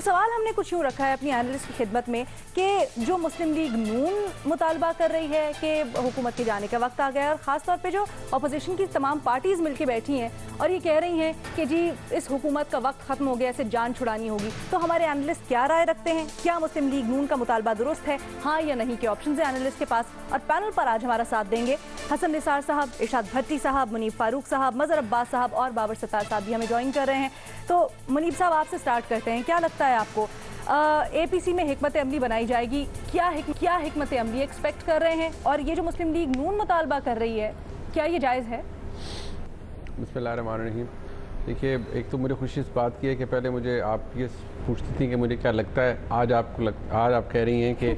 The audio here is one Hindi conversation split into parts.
तो सवाल हमने कुछ यूँ रखा है अपनी एनालिस्ट की खिदमत में कि जो मुस्लिम लीग नून मुतालबा कर रही है कि हुकूमत के जाने का वक्त आ गया है, और ख़ास तौर पे जो अपोजिशन की तमाम पार्टीज़ मिलकर बैठी हैं और ये कह रही हैं कि जी इस हुकूमत का वक्त ख़त्म हो गया, इसे जान छुड़ानी होगी, तो हमारे एनालिस्ट क्या राय रखते हैं? क्या मुस्लिम लीग नून का मुतालबा दुरुस्त है, हाँ या नहीं के ऑप्शन है एनालिस्ट के पास। और पैनल पर आज हमारा साथ देंगे हसन निसार साहब, इरशाद भट्टी साहब, मुनीब फारूक साहब, मज़हर अब्बास साहब और बाबर सत्तार साहब भी हमें ज्वाइन कर रहे हैं। तो मुनीब साहब आपसे स्टार्ट करते हैं, क्या लगता है आपको APC में हिकमत अमली बनाई जाएगी? क्या हिकमत अमली एक्सपेक्ट कर रहे हैं, और ये जो मुस्लिम लीग नून मुतालबा कर रही है क्या ये जायज़ है? बिस्मिल्लाहिर्रहमानिर्रहीम। देखिए, एक तो मुझे खुशी इस बात की है कि पहले मुझे आप ये पूछती थी कि मुझे क्या लगता है, आज आप कह रही हैं कि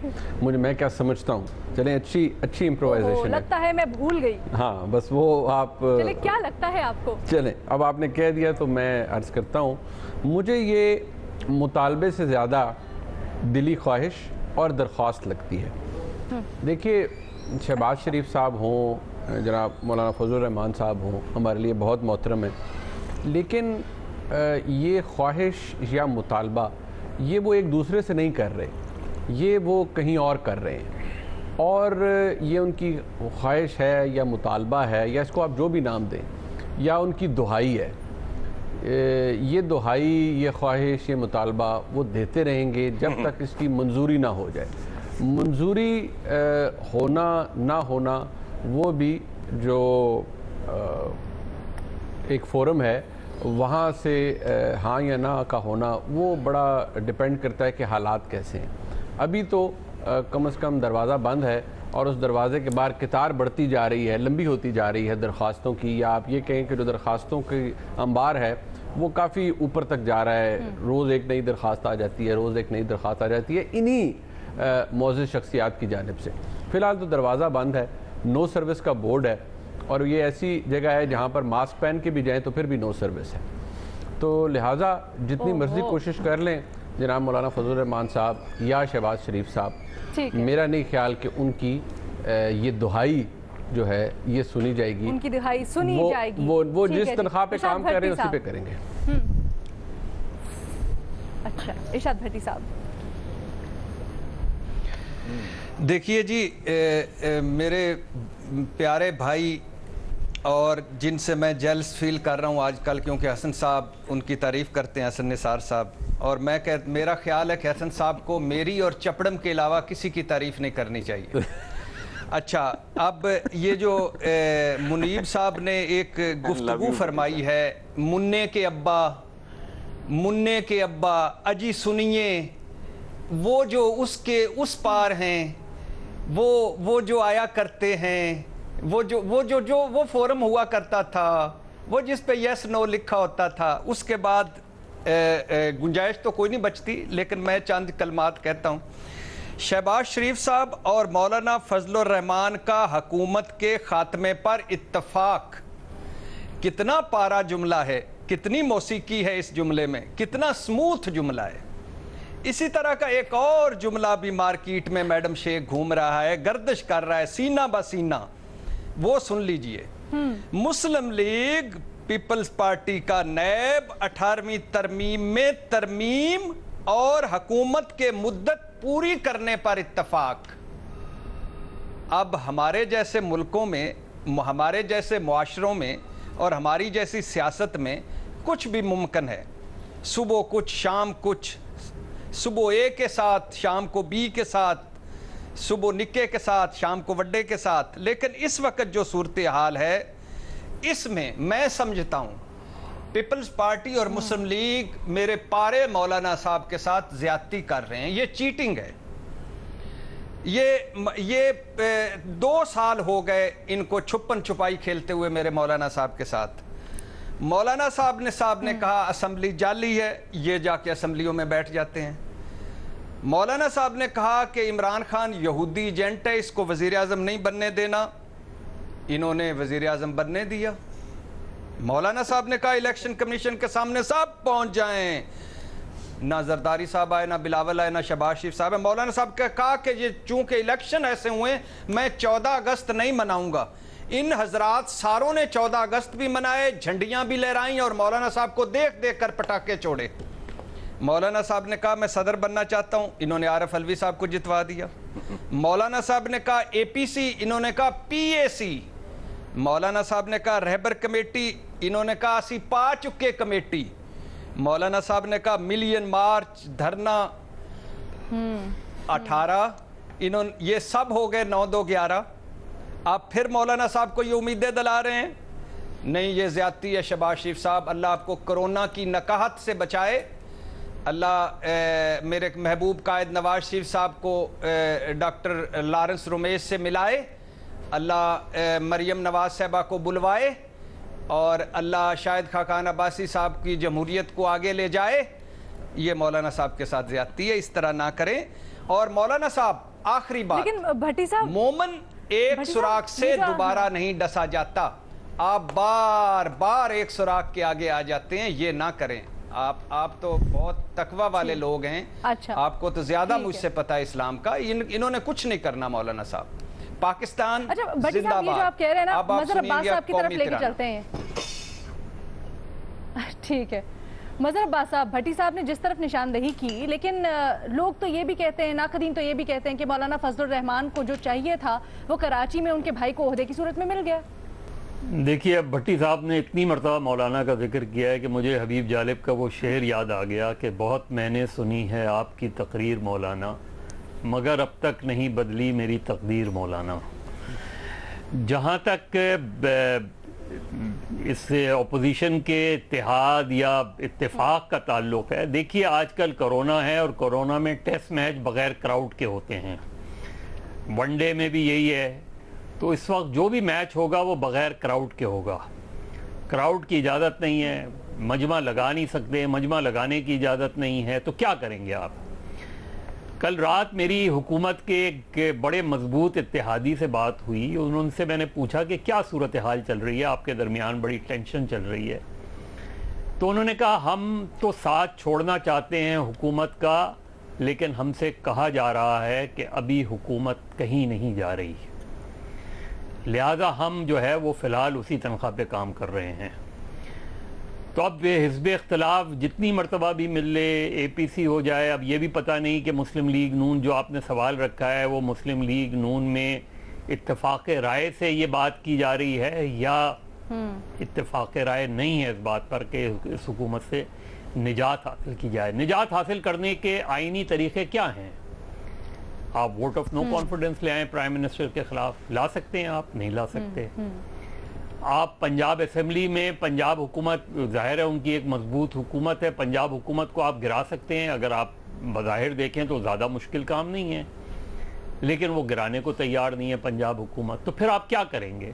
मैं क्या समझता हूँ। चलें, अच्छी इम्प्रोवाइजेशन है। लगता है मैं भूल गई। हाँ, बस वो आप चलें, क्या लगता है आपको? चलें, अब आपने कह दिया तो मैं अर्ज़ करता हूँ। मुझे ये मुतालबे से ज़्यादा दिली ख्वाहिश और दरख्वास्त लगती है। देखिए, शहबाज शरीफ साहब हों, जनाब मौलाना फजलुर रहमान साहब हों, हमारे लिए बहुत मोहतरम है, लेकिन ये ख्वाहिश या मुतालबा ये वो एक दूसरे से नहीं कर रहे, ये वो कहीं और कर रहे हैं। और ये उनकी ख्वाहिश है या मुतालबा है, या इसको आप जो भी नाम दें, या उनकी दुहाई है। ये दुहाई, ये ख्वाहिश, ये मुतालबा वो देते रहेंगे जब तक इसकी मंजूरी ना हो जाए। मंजूरी होना ना होना वो भी जो एक फोरम है वहाँ से हाँ या ना का होना वो बड़ा डिपेंड करता है कि हालात कैसे हैं। अभी तो कम से कम दरवाज़ा बंद है और उस दरवाज़े के बाहर कतार बढ़ती जा रही है, लंबी होती जा रही है दरख्वास्तों की, या आप ये कहें कि जो दरख्वास्तों की अंबार है वो काफ़ी ऊपर तक जा रहा है। रोज़ एक नई दरख्वास्त आ जाती है, रोज़ एक नई दरख्वास्त आ जाती है इन्हीं मौजूद शख्सियात की जानिब से। फ़िलहाल तो दरवाज़ा बंद है, नो सर्विस का बोर्ड है, और ये ऐसी जगह है जहाँ पर मास्क पहन के भी जाएँ तो फिर भी नो सर्विस है। तो लिहाजा जितनी मर्जी कोशिश कर लें जनाब मौलाना फजलुर रहमान साहब या शहबाज शरीफ साहब, मेरा नहीं ख्याल कि उनकी ये दुहाई जो है ये सुनी जाएगी। उनकी दुहाई सुनी जाएगी। वो जिस तनख्वाह पे काम कर रहे हैं उसी पे करेंगे। अच्छा, इरशाद भट्टी साहब। देखिए जी, मेरे प्यारे भाई और जिनसे मैं जेलस फील कर रहा हूँ आजकल, क्योंकि हसन साहब उनकी तारीफ़ करते हैं, हसन निसार साहब, और मेरा ख्याल है कि हसन साहब को मेरी और चपड़म के अलावा किसी की तारीफ़ नहीं करनी चाहिए। अच्छा, अब ये जो मुनीब साहब ने एक गुफ्तगू फरमाई है, मुन्ने के अब्बा अजी सुनिए, वो जो उसके उस पार हैं, वो जो आया करते हैं, वो फोरम हुआ करता था, वो जिस पे यस नो लिखा होता था, उसके बाद गुंजाइश तो कोई नहीं बचती, लेकिन मैं चंद कलमात कहता हूँ। शहबाज शरीफ साहब और मौलाना फजलुर रहमान का हुकूमत के खात्मे पर इत्तफाक, कितना पारा जुमला है, कितनी मौसीकी है इस जुमले में, कितना स्मूथ जुमला है। इसी तरह का एक और जुमला भी मार्केट में मैडम शेख घूम रहा है, गर्दिश कर रहा है सीना बसीना, वो सुन लीजिए। मुस्लिम लीग पीपल्स पार्टी का नैब 18वीं तरमीम में तरमीम और हुकूमत के मुद्दत पूरी करने पर इत्तफाक। अब हमारे जैसे मुल्कों में, हमारे जैसे मुआशरों में और हमारी जैसी सियासत में कुछ भी मुमकिन है। सुबह कुछ, शाम कुछ, सुबह ए के साथ, शाम को बी के साथ, सुबह निक्के के साथ, शाम को वड्डे के साथ। लेकिन इस वक्त जो सूरत हाल है, इसमें मैं समझता हूँ पीपल्स पार्टी और मुस्लिम लीग मेरे पारे मौलाना साहब के साथ ज्यादती कर रहे हैं। ये चीटिंग है। ये 2 साल हो गए इनको छुपन छुपाई खेलते हुए मेरे मौलाना साहब के साथ। मौलाना साहब ने कहा असम्बली जाली है, ये जाके असम्बलियों में बैठ जाते हैं। मौलाना साहब ने कहा कि इमरान खान यहूदी एजेंट है, इसको वजीर आजम नहीं बनने देना, इन्होंने वजीर आजम बनने दिया। मौलाना साहब ने कहा इलेक्शन कमीशन के सामने सब पहुंच जाएं, ना जरदारी साहब आए, ना बिलावल आए, ना शहबाज शरीफ साहब है। मौलाना साहब ने कहा कि ये चूंकि इलेक्शन ऐसे हुए, मैं 14 अगस्त नहीं मनाऊंगा। इन हजरात सारों ने 14 अगस्त भी मनाए, झंडियां भी लहराई और मौलाना साहब को देख देख कर पटाखे छोड़े। मौलाना साहब ने कहा मैं सदर बनना चाहता हूं, इन्होंने आरिफ अलवी साहब को जितवा दिया। मौलाना साहब ने कहा एपीसी, इन्होंने कहा पीएसी। मौलाना साहब ने कहा रहबर कमेटी, इन्होंने कहा असी पा चुके कमेटी। मौलाना साहब ने कहा मिलियन मार्च धरना 18, इन्होंने ये सब हो गए 9-2-11। आप फिर मौलाना साहब को ये उम्मीदें दिला रहे हैं, नहीं ये ज्यादती है। शहबाज शरीफ साहब, अल्लाह आपको कोरोना की नकाहत से बचाए। अल्लाह मेरे महबूब कायद नवाज शरीफ साहब को डॉक्टर लॉरेंस रुमेश से मिलाए। अल्लाह मरियम नवाज साहबा को बुलवाए और अल्लाह शाहिद खाकान अब्बासी साहब की जमहूरियत को आगे ले जाए। ये मौलाना साहब के साथ ज्यादती है, इस तरह ना करें। और मौलाना साहब, आखिरी बात, लेकिन भट्टी साहब, मोमन एक सुराख से दोबारा नहीं डसा जाता। आप बार बार एक सुराख के आगे आ जाते हैं, ये ना करें। आप तो बहुत तकवा वाले लोग हैं। अच्छा, आपको तो ज्यादा मुझसे पता है इस्लाम का। इन्होंने कुछ नहीं करना मौलाना साहब। पाकिस्तान जिंदाबाद। ये जो आप कह रहे हैं ना, मजहर अब्बास साहब की तरफ लेके चलते हैं। ठीक है, मजहर अब्बास साहब, भट्टी साहब ने जिस तरफ निशानदेही की, लेकिन लोग तो ये भी कहते हैं, नाकदीन तो ये भी कहते हैं कि मौलाना फजलुर रहमान को जो चाहिए था वो कराची में उनके भाई को ओहदे की सूरत में मिल गया। देखिए, अब भट्टी साहब ने इतनी मरतबा मौलाना का जिक्र किया है कि मुझे हबीब जालिब का वो शेर याद आ गया कि बहुत मैंने सुनी है आपकी तकरीर मौलाना, मगर अब तक नहीं बदली मेरी तकदीर मौलाना। जहाँ तक इस अपोजिशन के इत्तेहाद या इत्तेफाक का ताल्लुक़ है, देखिए आजकल कोरोना है और कोरोना में टेस्ट मैच बग़ैर क्राउड के होते हैं। वनडे में भी यही है। तो इस वक्त जो भी मैच होगा वो बग़ैर क्राउड के होगा। क्राउड की इजाज़त नहीं है, मजमा लगा नहीं सकते, मजमा लगाने की इजाज़त नहीं है, तो क्या करेंगे आप। कल रात मेरी हुकूमत के बड़े मजबूत इत्तेहादी से बात हुई। उनसे मैंने पूछा कि क्या सूरत हाल चल रही है, आपके दरमियान बड़ी टेंशन चल रही है। तो उन्होंने कहा हम तो साथ छोड़ना चाहते हैं हुकूमत का, लेकिन हमसे कहा जा रहा है कि अभी हुकूमत कहीं नहीं जा रही, लिहाजा हम जो है वो फ़िलहाल उसी तनख्वाह पे काम कर रहे हैं। तो अब हिज़्ब इख्तिलाफ जितनी मरतबा भी मिल ले, APC हो जाए, अब ये भी पता नहीं कि मुस्लिम लीग नून, जो आपने सवाल रखा है, वो मुस्लिम लीग नून में इत्तेफाक राय से ये बात की जा रही है या इत्तेफाक राय नहीं है इस बात पर कि इस हुकूमत से निजात हासिल की जाए। निजात हासिल करने के आइनी तरीक़े क्या हैं? आप वोट ऑफ नो कॉन्फिडेंस ले आए प्राइम मिनिस्टर के खिलाफ, ला सकते हैं आप? नहीं ला सकते। आप पंजाब असेंबली में, पंजाब हुकूमत ज़ाहिर है उनकी एक मजबूत हुकूमत है, पंजाब हुकूमत को आप गिरा सकते हैं। अगर आप बज़ाहिर देखें तो ज़्यादा मुश्किल काम नहीं है, लेकिन वो गिराने को तैयार नहीं है पंजाब हुकूमत। तो फिर आप क्या करेंगे?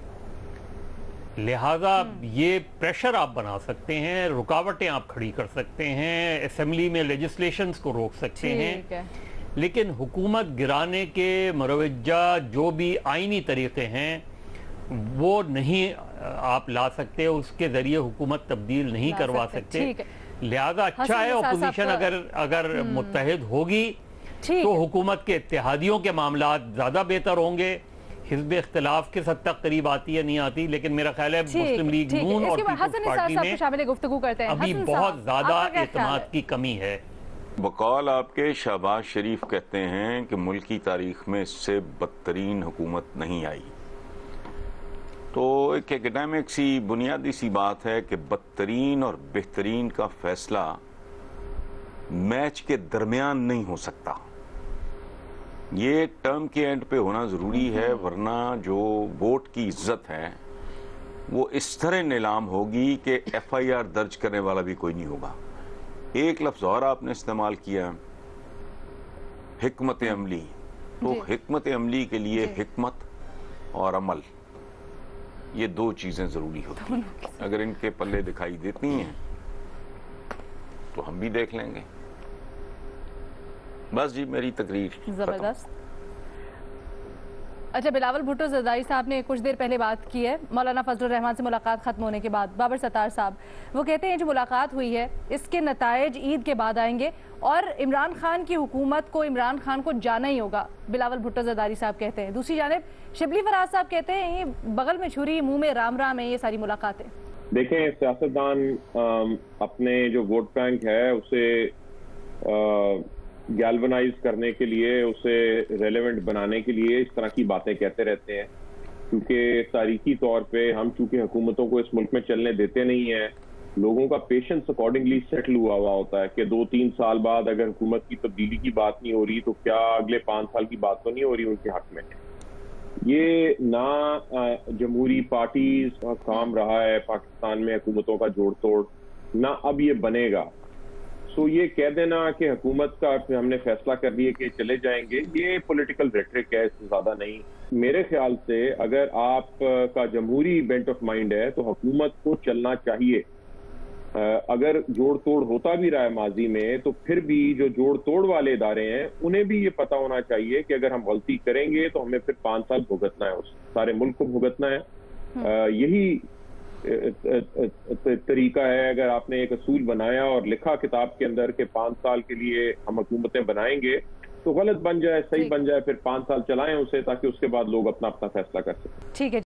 लिहाजा ये प्रेशर आप बना सकते हैं, रुकावटें आप खड़ी कर सकते हैं, असेंबली में लेजिस्लेशंस को रोक सकते हैं, लेकिन हुकूमत गिराने के मुरवजा जो भी आइनी तरीक़े हैं वो नहीं आप ला सकते, उसके ज़रिए हुकूमत तब्दील नहीं करवा सकते। लिहाजा अच्छा है अपोजिशन अगर मुत्तहिद होगी तो हुकूमत के इत्तेहादियों के मामला ज़्यादा बेहतर होंगे। हिज़्ब इख्तिलाफ के हद तक करीब आती है, नहीं आती, लेकिन मेरा ख्याल है मुस्लिम लीग नून और पीपल्स पार्टी में अभी बहुत ज़्यादा एतमाद की कमी है। बकौल आपके शहबाज शरीफ कहते हैं कि मुल्क की तारीख में इससे बदतरीन हुकूमत नहीं आई। तो एक एकेडमिक सी बुनियादी सी बात है कि बदतरीन और बेहतरीन का फैसला मैच के दरमियान नहीं हो सकता, ये टर्म के एंड पे होना ज़रूरी है, वरना जो वोट की इज्जत है वो इस तरह नीलाम होगी कि FIR दर्ज करने वाला भी कोई नहीं होगा। एक लफ्ज़ और आपने इस्तेमाल किया, हिकमत अमली। तो हिकमत अमली के लिए हिकमत और अमल, ये दो चीज़ें ज़रूरी होती हैं। अगर इनके पल्ले दिखाई देती हैं तो हम भी देख लेंगे। बस जी, मेरी तकरीर जबरदस्त। अच्छा, बिलावल भुट्टो ज़रदारी साहब ने कुछ देर पहले बात की है मौलाना फजलुर रहमान से मुलाकात खत्म होने के बाद। बाबर सत्तार साहब वो कहते हैं जो मुलाकात हुई है इसके नतायज ईद के बाद आएंगे और इमरान खान की हुकूमत को, इमरान खान को जाना ही होगा, बिलावल भुट्टो ज़रदारी साहब कहते हैं। दूसरी जानिब शिबली फराज साहब कहते हैं ये बगल में छुरी मुंह में राम राम है ये सारी मुलाकातें। देखें, सियासतदान अपने जो वोट बैंक है उसे गैल्वनाइज करने के लिए, उसे रेलेवेंट बनाने के लिए इस तरह की बातें कहते रहते हैं, क्योंकि तारीखी तौर पे हम चूंकि हुकूमतों को इस मुल्क में चलने देते नहीं हैं, लोगों का पेशेंस अकॉर्डिंगली सेटल हुआ होता है कि 2-3 साल बाद अगर हुकूमत की तब्दीली की बात नहीं हो रही तो क्या अगले 5 साल की बात तो नहीं हो रही उनके हक में। ये ना जमहूरी पार्टीज का काम रहा है पाकिस्तान में हुकूमतों का जोड़ तोड़, ना अब ये बनेगा। सो ये कह देना कि हुकूमत का हमने फैसला कर लिया कि चले जाएंगे, ये पॉलिटिकल रेटरिक है, इससे ज्यादा नहीं। मेरे ख्याल से अगर आप का जमहूरी बेंट ऑफ माइंड है तो हुकूमत को चलना चाहिए। अगर जोड़ तोड़ होता भी रहा है माजी में, तो फिर भी जो जोड़ तोड़ वाले इदारे हैं उन्हें भी ये पता होना चाहिए कि अगर हम गलती करेंगे तो हमें फिर 5 साल भुगतना है, उस सारे मुल्क को भुगतना है। यही तरीका है। अगर आपने एक असूल बनाया और लिखा किताब के अंदर कि 5 साल के लिए हम हुकूमतें बनाएंगे, तो गलत बन जाए सही बन जाए, फिर 5 साल चलाएं उसे, ताकि उसके बाद लोग अपना अपना फैसला कर सकें। ठीक है।